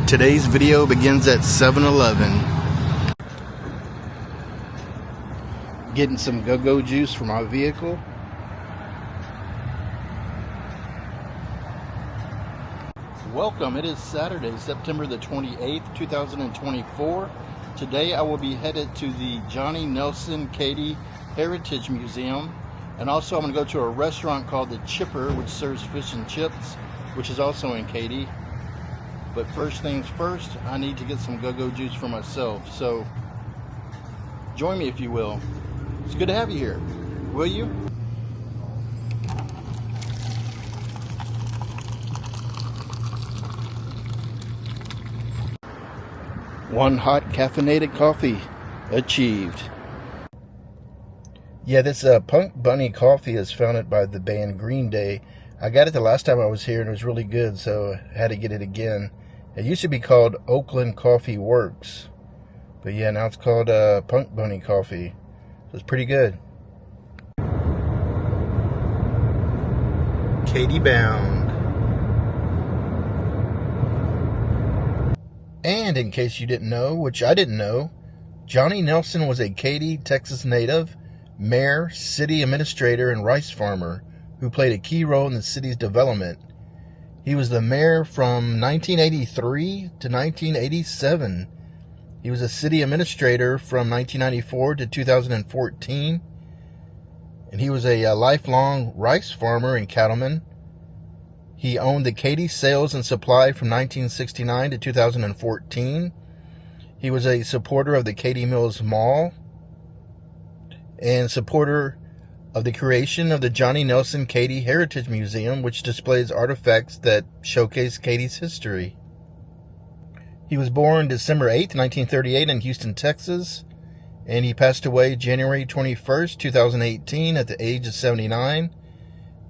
Today's video begins at 7-Eleven. Getting some go-go juice for my vehicle. Welcome, it is Saturday, September the 28th, 2024. Today I will be headed to the Johnny Nelson Katy Heritage Museum. And also I'm going to go to a restaurant called The Chipper, which serves fish and chips, which is also in Katy. But first things first, I need to get some go-go juice for myself. So join me if you will. It's good to have you here. Will you? One hot caffeinated coffee achieved. Yeah, this Punk Bunny coffee is founded by the band Green Day. I got it the last time I was here and it was really good, so I had to get it again. It used to be called Oakland Coffee Works, but yeah, now it's called Punk Bunny Coffee. So it's pretty good. Katy bound. And in case you didn't know, which I didn't know, Johnny Nelson was a Katy, Texas native, mayor, city administrator, and rice farmer who played a key role in the city's development. He was the mayor from 1983 to 1987. He was a city administrator from 1994 to 2014. And he was a lifelong rice farmer and cattleman. He owned the Katy Sales and Supply from 1969 to 2014. He was a supporter of the Katy Mills Mall and supporter of the creation of the Johnny Nelson Katy Heritage Museum, which displays artifacts that showcase Katy's history. He was born December 8, 1938 in Houston, Texas, and he passed away January 21st, 2018 at the age of 79.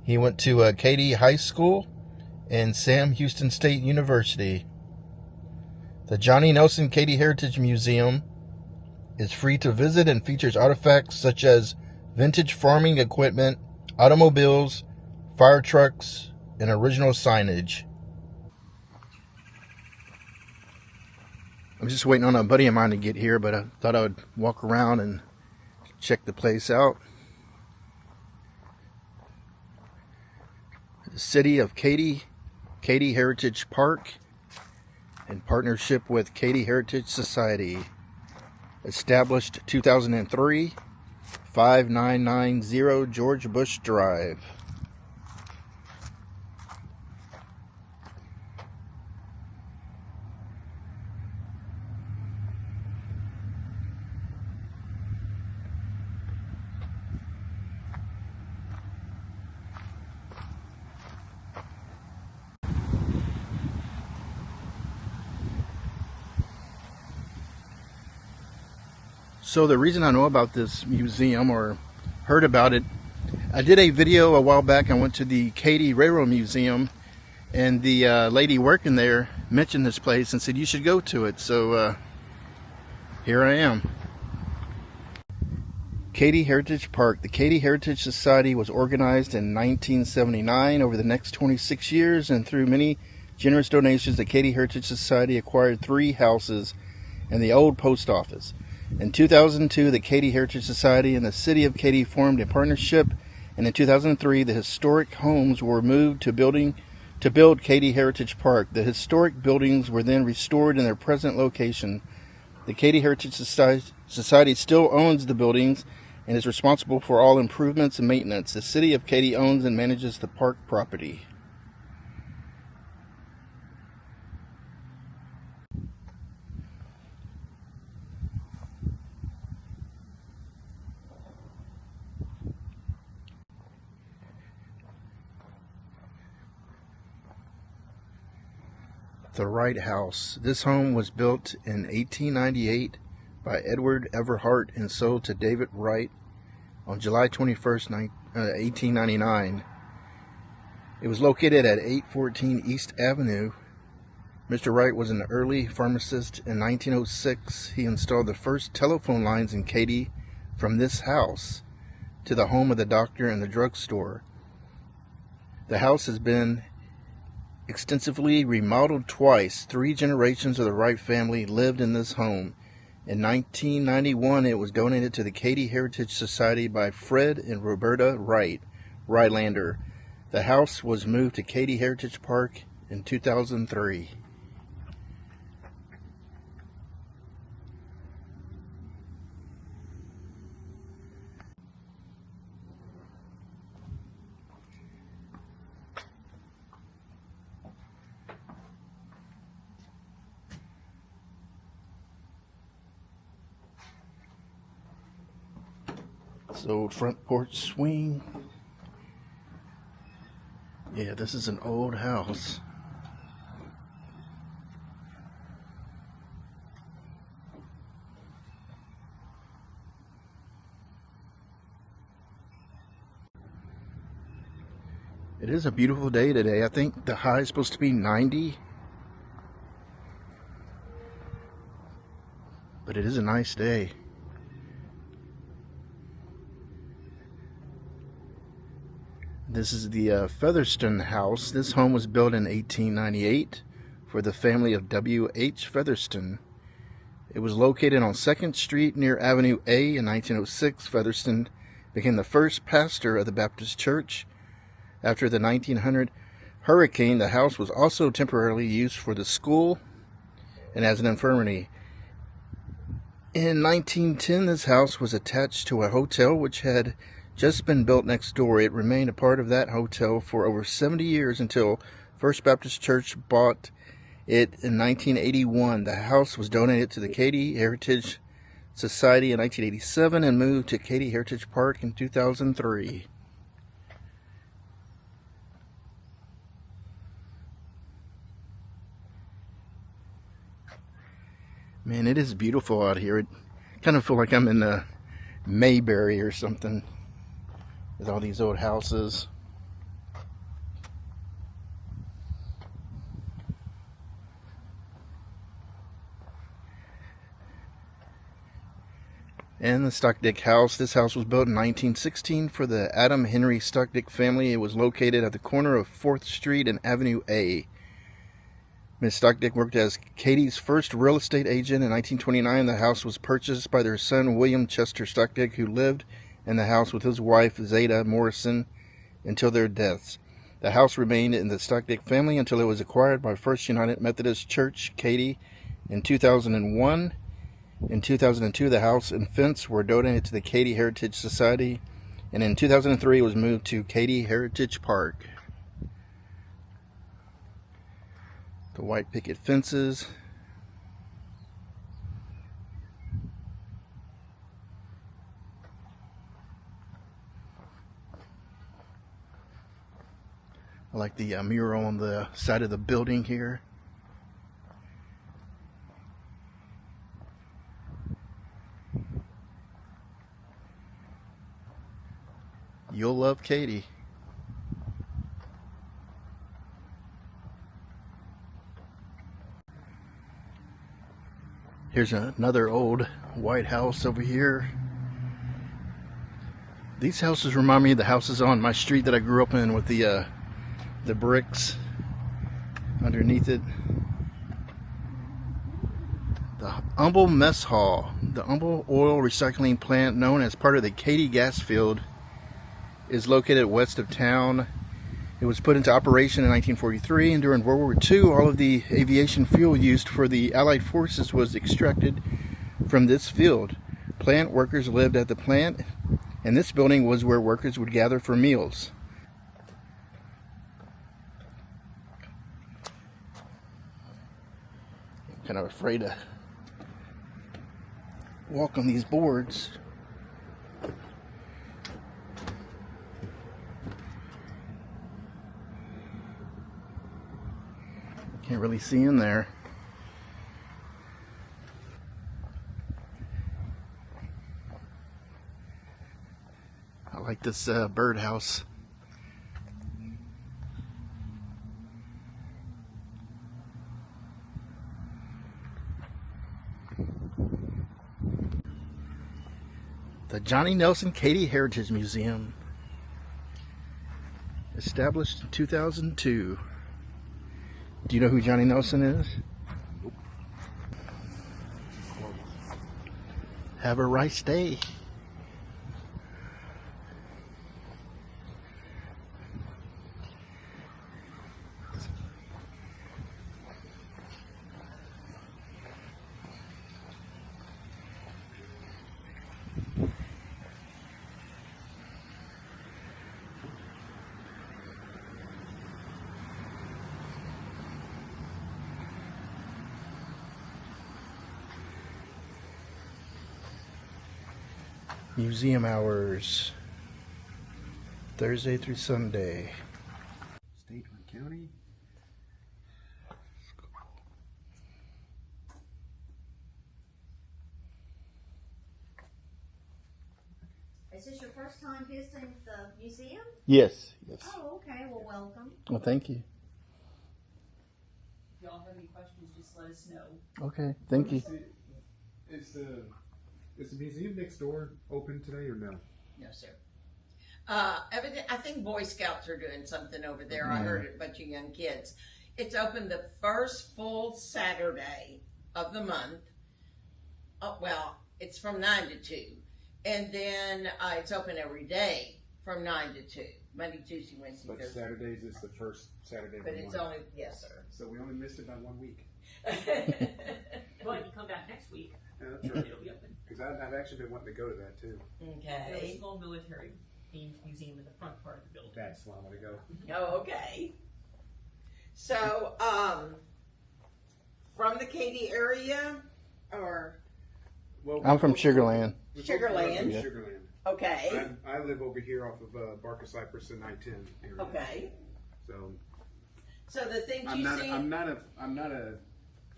He went to Katy High School and Sam Houston State University. The Johnny Nelson Katy Heritage Museum is free to visit and features artifacts such as vintage farming equipment, automobiles, fire trucks, and original signage. I'm just waiting on a buddy of mine to get here, but I thought I would walk around and check the place out. The City of Katy, Katy Heritage Park, in partnership with Katy Heritage Society. Established 2003, 5990 George Bush Drive. So the reason I know about this museum or heard about it, I did a video a while back. I went to the Katy Railroad Museum and the lady working there mentioned this place and said you should go to it. So here I am. Katy Heritage Park. The Katy Heritage Society was organized in 1979. Over the next 26 years and through many generous donations, the Katy Heritage Society acquired 3 houses and the old post office. In 2002, the Katy Heritage Society and the City of Katy formed a partnership, and in 2003, the historic homes were moved to build Katy Heritage Park. The historic buildings were then restored in their present location. The Katy Heritage Society still owns the buildings and is responsible for all improvements and maintenance. The City of Katy owns and manages the park property. The Wright House. This home was built in 1898 by Edward Everhart and sold to David Wright on July 21st, 1899. It was located at 814 East Avenue. Mr. Wright was an early pharmacist. In 1906, he installed the first telephone lines in Katy from this house to the home of the doctor and the drugstore. The house has been extensively remodeled twice. 3 generations of the Wright family lived in this home. In 1991, it was donated to the Katy Heritage Society by Fred and Roberta Wright, Rylander. The house was moved to Katy Heritage Park in 2003. So front porch swing. Yeah, this is an old house. It is a beautiful day today. I think the high is supposed to be 90. But it is a nice day. This is the Featherston house. This home was built in 1898 for the family of W.H. Featherston. It was located on 2nd Street near Avenue A. In 1906, Featherston became the first pastor of the Baptist Church. After the 1900 hurricane, the house was also temporarily used for the school and as an infirmary. In 1910, this house was attached to a hotel which had just been built next door. It remained a part of that hotel for over 70 years until First Baptist Church bought it in 1981. The house was donated to the Katy Heritage Society in 1987 and moved to Katy Heritage Park in 2003. Man, it is beautiful out here. It kind of feel like I'm in Mayberry or something with all these old houses. And the Stockdick house. This house was built in 1916 for the Adam Henry Stockdick family. It was located at the corner of 4th Street and Avenue A. Miss Stockdick worked as Katy's first real estate agent. In 1929, the house was purchased by their son, William Chester Stockdick, who lived in the house with his wife, Zeta Morrison, until their deaths. The house remained in the Stockdick family until it was acquired by First United Methodist Church, Katy, in 2001. In 2002, the house and fence were donated to the Katy Heritage Society, and in 2003, it was moved to Katy Heritage Park. The white picket fences. I like the mural on the side of the building here. You'll love Katy. Here's another old white house over here. These houses remind me of the houses on my street that I grew up in with the bricks underneath it. The Humble Mess Hall. The Humble Oil Recycling Plant, known as part of the Katy gas field, is located west of town. It was put into operation in 1943, and during World War II, all of the aviation fuel used for the Allied forces was extracted from this field. Plant workers lived at the plant, and this building was where workers would gather for meals. I'm kind of afraid to walk on these boards. Can't really see in there. I like this birdhouse. The Johnny Nelson Katy Heritage Museum, established in 2002. Do you know who Johnny Nelson is? Nope. Have a rice day. Museum hours, Thursday through Sunday. State or county? Is this your first time visiting the museum? Yes, yes. Oh, okay. Well, welcome. Well, thank you. If y'all have any questions, just let us know. Okay, thank you. Is the museum next door open today or no? No, sir. I think Boy Scouts are doing something over there. I heard it, a bunch of young kids. It's open the first full Saturday of the month. Well, it's from 9 to 2. And then it's open every day from 9 to 2. Monday, Tuesday, Wednesday, But Thursday. Saturdays is the first Saturday of But the it's month. only, yes, sir. So we only missed it by 1 week. Well, if you come back next week, Yeah, that's right. it'll be open. Because I've actually been wanting to go to that too. There's a Okay. small military themed museum in the front part of the building. That's why I want to go. Oh, okay. So, from the Katy area, or, Well, I'm from Sugarland. we're both Sugar from Land. Sugarland. okay, I live over here off of Barker Cypress and I-10 area. okay. So So the things I'm you not. see, I'm not a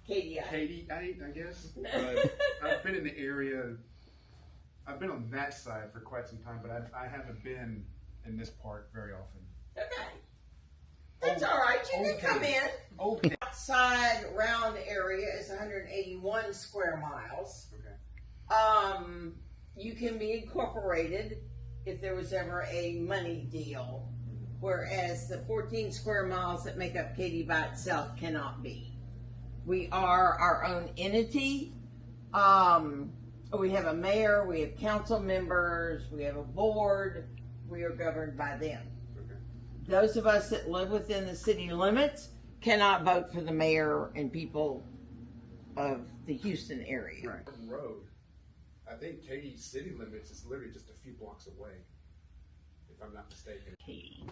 Katy, Katyite, I guess. But I've been in the area. I've been on that side for quite some time, but I haven't been in this part very often. okay. That's all right. You can Okay. come in. Okay. Outside round area is 181 square miles. Okay. You can be incorporated if there was ever a money deal, whereas the 14 square miles that make up Katy by itself cannot be. We are our own entity. We have a mayor, we have council members, we have a board. We are governed by them. Okay. Those of us that live within the city limits cannot vote for the mayor and people of the Houston area. Right. Road. I think Katy's city limits is literally just a few blocks away, if I'm not mistaken. Katy.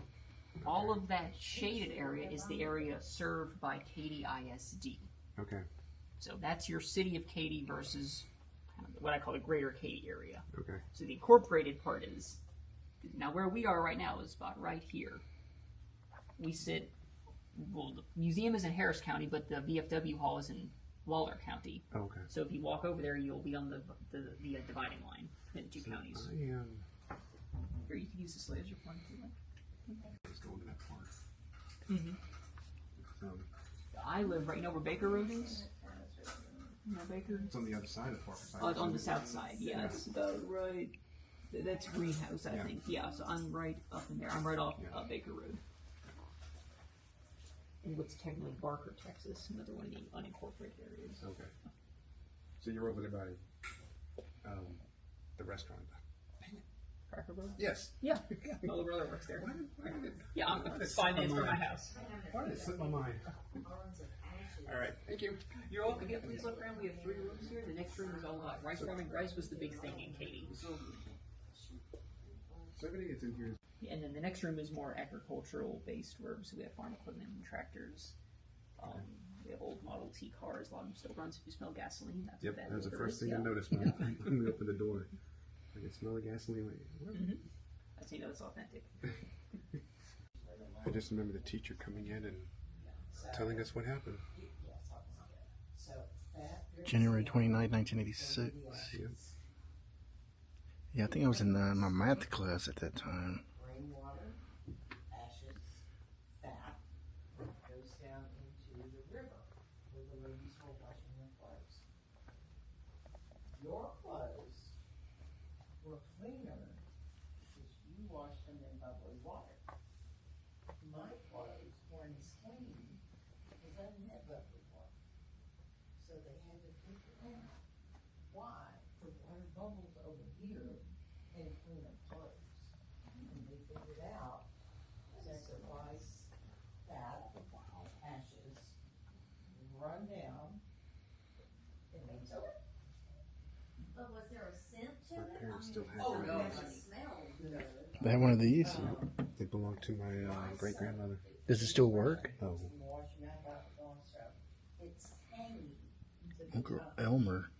All of that shaded area is the area served by Katy ISD. Okay. So that's your city of Katy versus kind of what I call the greater Katy area. Okay. So the incorporated part is, now where we are right now is about right here. We sit, well, the museum is in Harris County, but the VFW hall is in Waller County. Okay. So if you walk over there, you'll be on the dividing line between the two counties. I am. Or you can use this laser pointer if you like. Let's go into that part. Mm-hmm. I live right, you know where Baker Road is? You know Baker? It's on the other side of Parker Cypress. On the south side, yeah. It's about right. That's Greenhouse, I think. Yeah, so I'm right up in there. I'm right off Baker Road. In what's technically Barker, Texas, another one of the unincorporated areas. Okay. So you're over there by the restaurant. Cracker Road? Yes. Yeah. My little brother works there. Why did it, Yeah, I'm 5 minutes from my house. why did it slip my mind? All right. Thank you. You're welcome. Yeah, please look around. We have 3 rooms here. The next room is all about rice farming. Rice was the big thing in Katy. So everything that's in here is And then the next room is more agricultural based rooms. So we have farm equipment and tractors. We have old Model T cars. A lot of them still runs if you smell gasoline. That's what that That was the odor first is. thing I noticed when we opened the door. I could smell the gasoline. Like, what? That's, you know, it's authentic. I just remember the teacher coming in and telling us what happened. January 29, 1986. Yep. Yeah, I think I was in my math class at that time. Rainwater, ashes, fat goes down into the river where the ladies were washing their clothes. Your clothes were cleaner because you washed them in bubbly water. My clothes weren't as clean because I now. Why? The water bubbles over here and clean up clothes. And they figured out, sacrifice fat, ashes, run down, and they took it. But was there a scent to My it? parents still have Oh, them. no. It smelled good. They have one of these. They belong to my great grandmother. Does it still work? Oh, Wash your mouth out with all stuff. It's tangy. Uncle Elmer.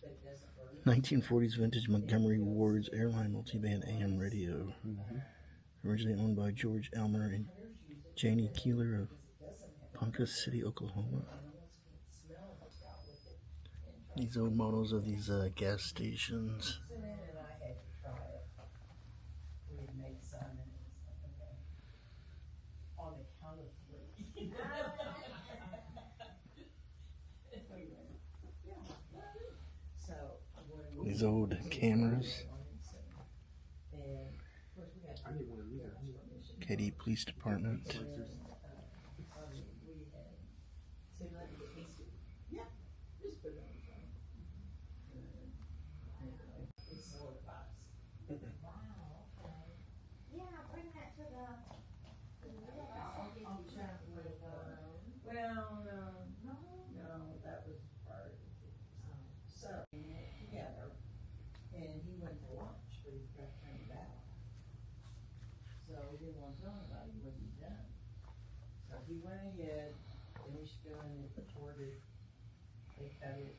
But it doesn't burn. 1940s vintage Montgomery Ward's airline multiband AM radio. Originally owned by George Elmer and Janie Keeler of Ponca City, Oklahoma. These old models of these gas stations. And I had to try it. We had made some, and it was like, okay. On the count of 3. So, when we- These old cameras. And, of course, we had I need one of these. Katy Police Department. we had, so let me get these. Yeah, just put it on the phone. Anyway, it solidifies. Wow, okay. Yeah, bring that to the real house. I'll get you something with Well, no, that was part of it. So, we met together, and he went to lunch, but he forgot to turn it out. So he didn't want to tell anybody what he'd done. So he went ahead, finished doing it, poured it, they cut it,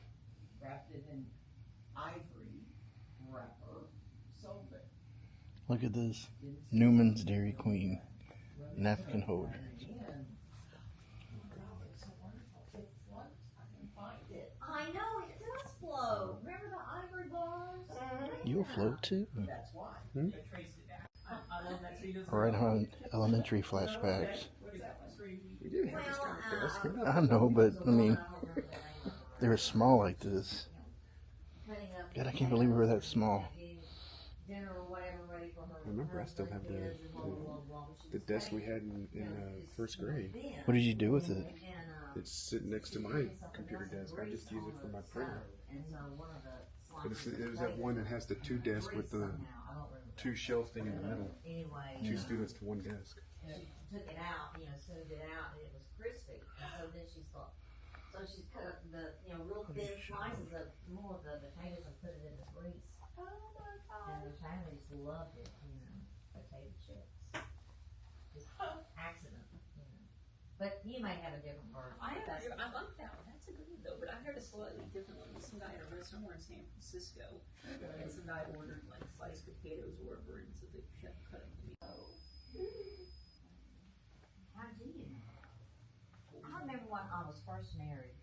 wrapped it in ivory wrapper, sold it. Look at this. Didn't say Newman's Dairy Queen. whether he Napkin put it holder. in. Oh, it's so wonderful. It floats. I can find it. I know, it does float. Remember the ivory bars? You'll float too. That's why. I love that. So he doesn't Right on elementary flashbacks. We did have this kind of desk. Remember that? I know, but I mean, they were small like this. God, I can't believe we were that small. Dinner or whatever ready for her. Remember, I still have the desk we had in first grade. What did you do with it? It's sitting next to my computer desk. I just use it for my printer. But it was that one that has the 2 desks with the 2 shelf thing in the middle. Anyway, 2 students to 1 desk. she took it out, smoothed it out, and it was crispy. And so then she thought, so she cut up the, real thin slices of more of the potatoes and put it in the grease. Oh my And God. the families loved it, potato chips. Just accident, But you may have a different version. I like that one. That's a good one though. But I heard a slightly different one. Some guy at a restaurant somewhere in San Francisco, and some guy ordered like sliced potatoes or whatever, and so the chef cut up the meat. How do you know? I remember when I was first married,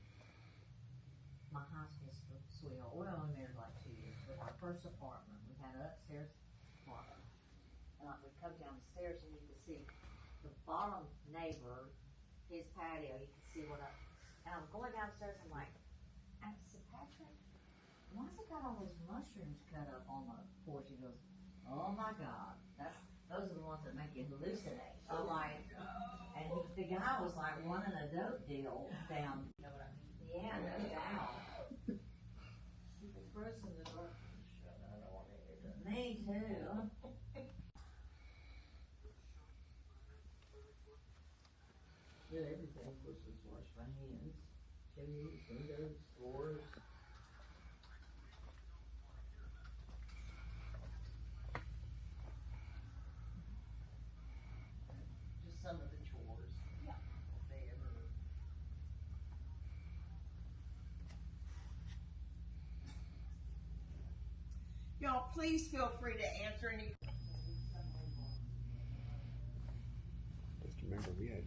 my high school sweetheart, we were only married like 2 years, but our first apartment, we had an upstairs apartment. And like we'd come down the stairs and you could see the bottom neighbor, his patio, you could see what and I'm going downstairs, I'm like, I said, Patrick, why's it got all those mushrooms cut up on the porch? He goes, oh my God, those are the ones that make you hallucinate. I'm like, and the guy was like running a dope deal down. You know what I mean? Yeah, no doubt. The first in the darkness. I don't want to hear that. Me too. Yeah, everything was washed by hands. Chimneys, windows, doors. Just some of the chores. Yeah. If they ever. Y'all, please feel free to answer any. Just remember, we had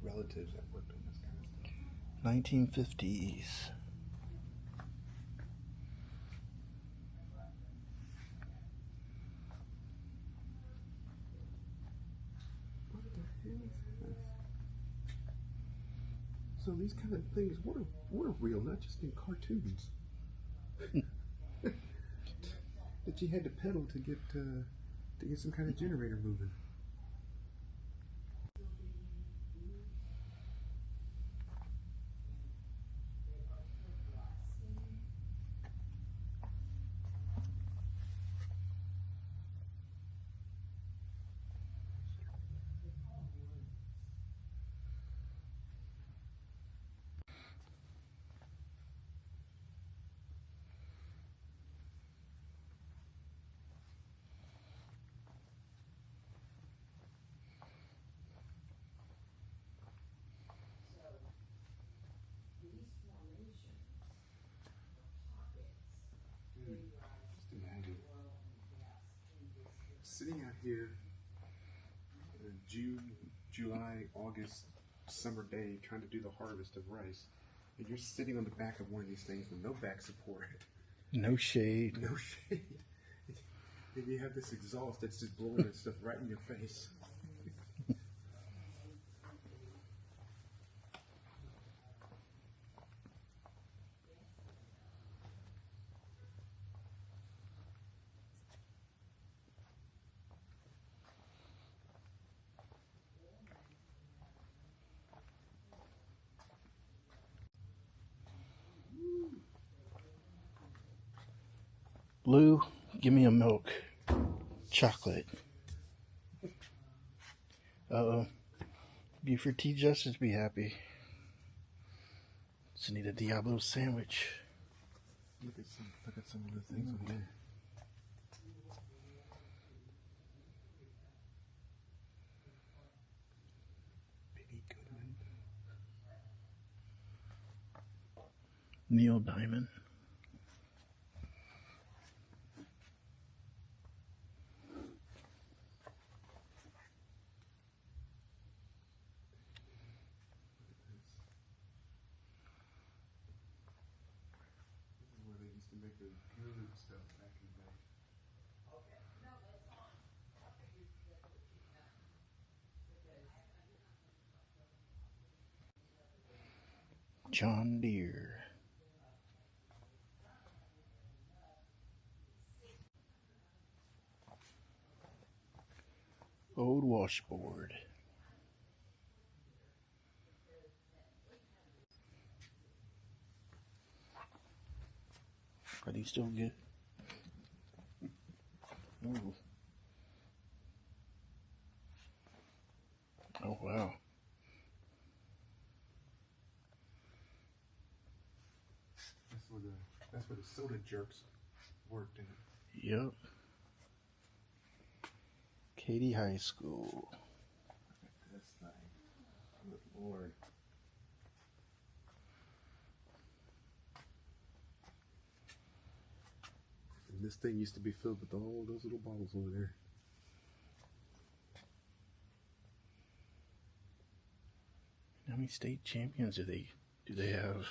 relatives that worked on this kind of stuff. 1950s. What the hell is this? So these kind of things were real, not just in cartoons. That you had to pedal to get some kind of generator moving. here June, July, August, summer day trying to do the harvest of rice. And you're sitting on the back of one of these things with no back support. No shade. No shade. And you have this exhaust that's just blowing that stuff right in your face. Blue, give me a milk. Chocolate. Uh-oh. Buford T. Justice be happy. Just need a Diablo sandwich. Look at some of the things on there. Baby Goodman. Neil Diamond. Where they used to make the good stuff back in the day. John Deere. Old washboard. Are these still good? Ooh. Oh wow. That's where the soda jerks worked in. Yep. Katy High School. This thing. Good Lord. And this thing used to be filled with all those little bottles over there. How many state champions do they have?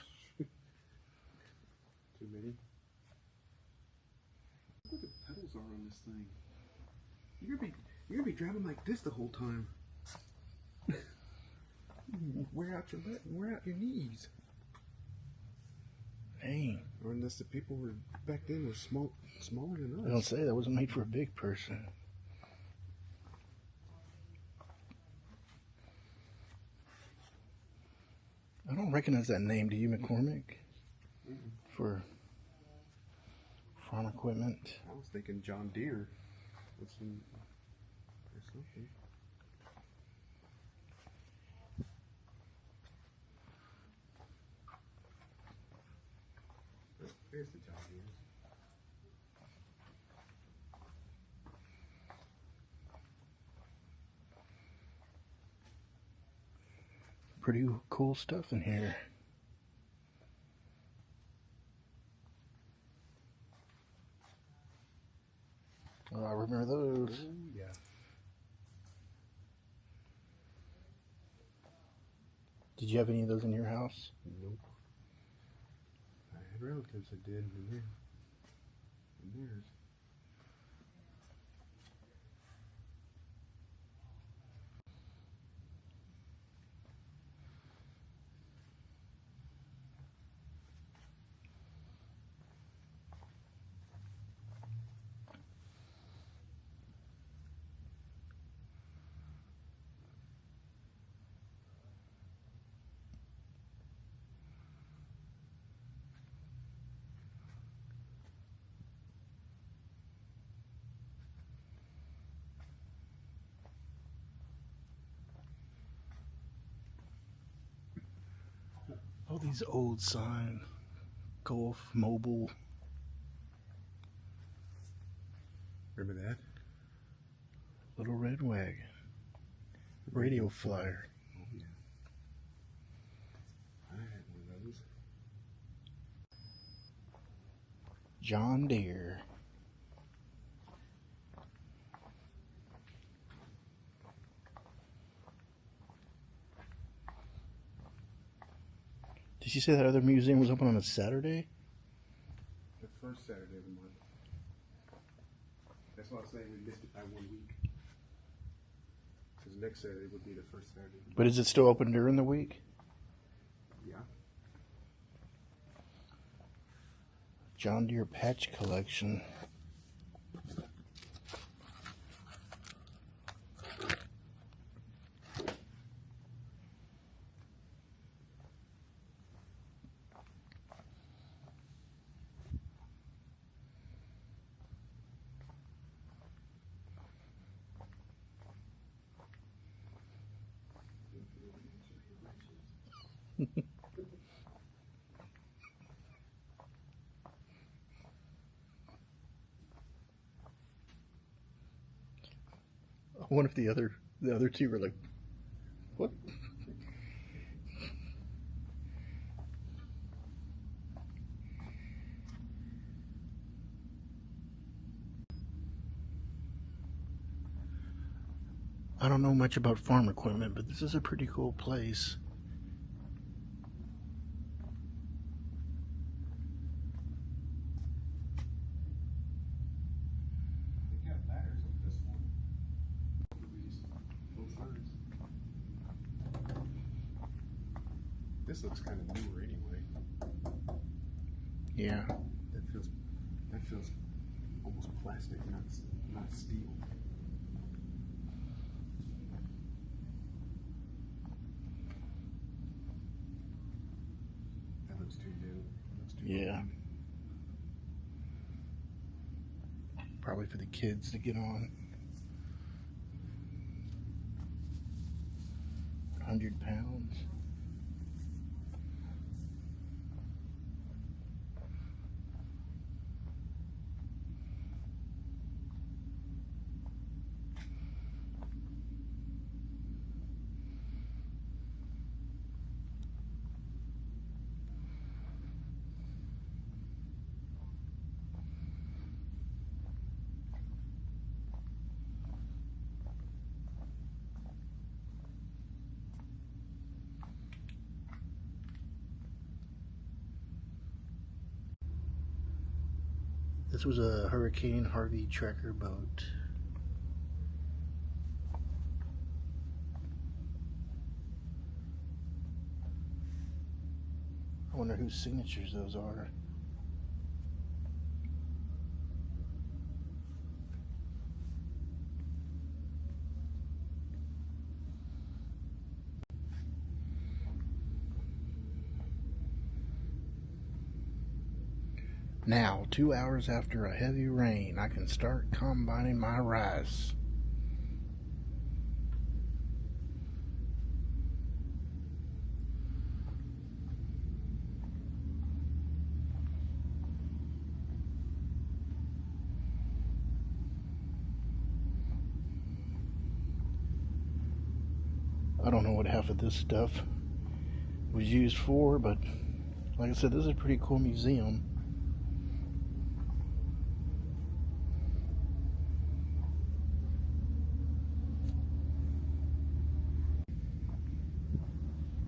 Too many. Look what the pedals are on this thing. You're gonna be driving like this the whole time. Wear out your butt and wear out your knees. Dang. Or unless the people were back then were smaller than us. I don't say that wasn't made for a big person. I don't recognize that name. Do you, McCormick? For farm equipment. I was thinking John Deere or something. Here's the John Deere's. Pretty cool stuff in here. Oh, I remember those. Oh, yeah. Did you have any of those in your house? Nope. I had relatives that did in there. In theirs. Oh, these old signs. Golf, Mobile. Remember that? Little Red Wagon. Radio Flyer. Oh, yeah. I had one of those. John Deere. Did you say that other museum was open on a Saturday? The first Saturday of the month. That's why I was saying we missed it by 1 week. Because next Saturday would be the first Saturday. But is it still open during the week? Yeah. John Deere patch collection. I wonder if the other two were like, what? I don't know much about farm equipment, but this is a pretty cool place. They got ladders on this one. Both sides. This looks kind of newer anyway. Yeah. That feels almost plastic, not steel. That looks too new. Yeah. Probably for the kids to get on. 100 pounds. This was a Hurricane Harvey tracker boat. I wonder whose signatures those are. Now, 2 hours after a heavy rain, I can start combining my rice. I don't know what half of this stuff was used for, but like I said, this is a pretty cool museum.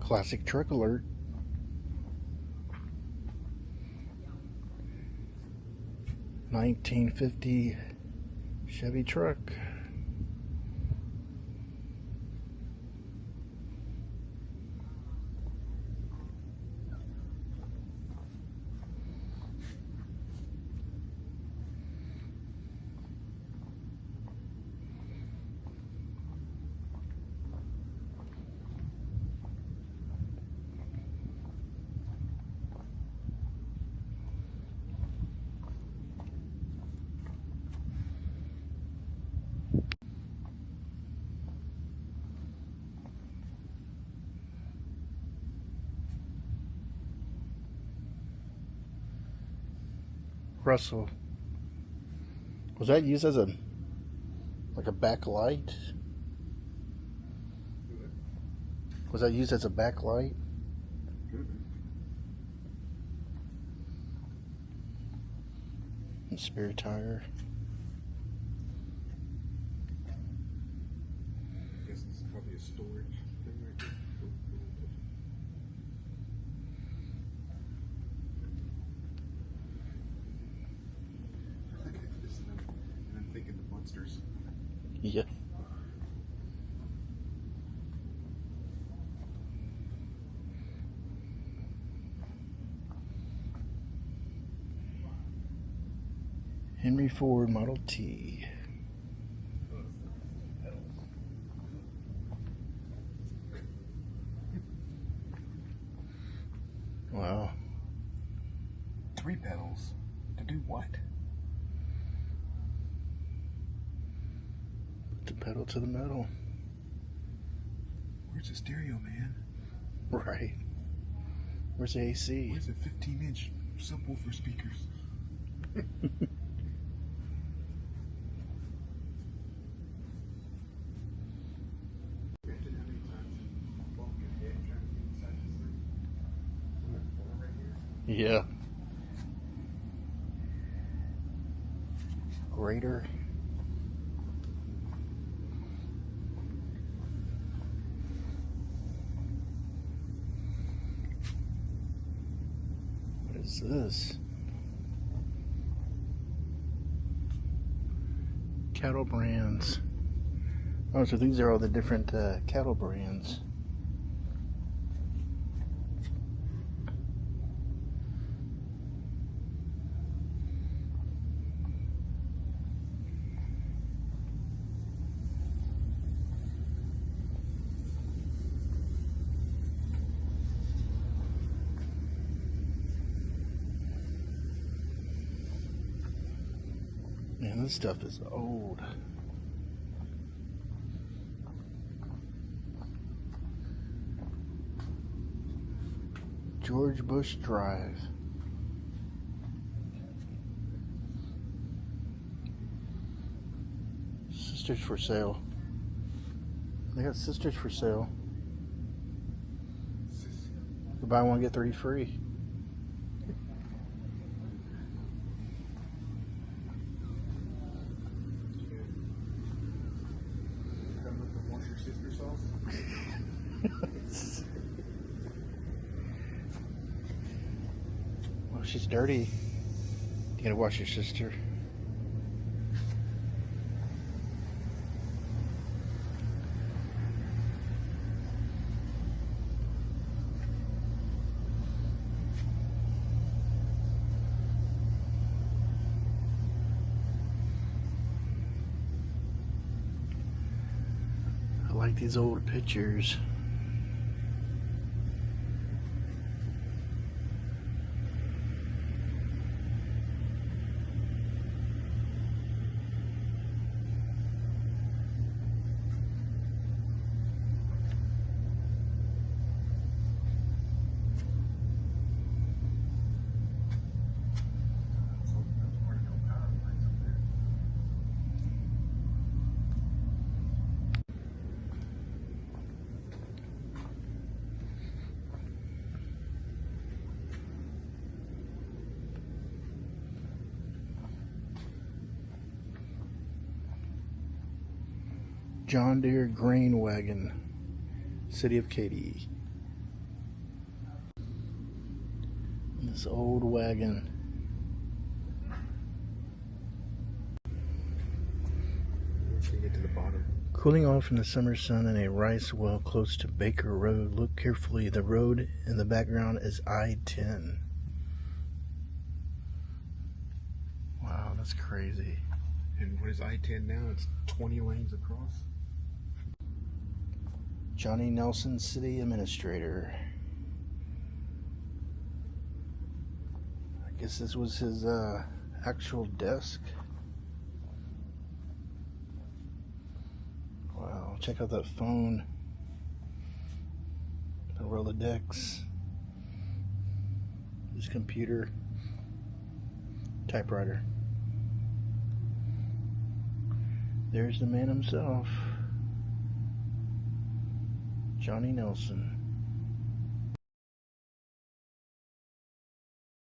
Classic truck alert. $1950 Chevy truck. Russell. Was that used as a backlight? Was that used as a backlight? And spare tire. I guess it's probably a storage thing right there. Yeah. Henry Ford Model T. Wow. 3 pedals. To do what? The pedal to the metal. Where's the stereo, man? Right. Where's the AC? Where's the 15-inch subwoofer speakers? Yeah. Greater. What is this? Cattle brands. Oh, so these are all the different cattle brands. Man, this stuff is old. George Bush Drive. Sisters for sale. They got sisters for sale. You buy one, get 3 free. Come look and wash your sister sauce? Well, she's dirty. You gotta wash your sister. I like these old pictures. John Deere grain wagon, city of Katy. This old wagon. Once we get to the bottom. Cooling off in the summer sun in a rice well close to Baker Road. Look carefully. The road in the background is I-10. Wow, that's crazy. And what is I-10 now? It's 20 lanes across. Johnny Nelson, City Administrator. I guess this was his actual desk. Wow, check out that phone. The Rolodex. His computer. Typewriter. There's the man himself. Johnny Nelson.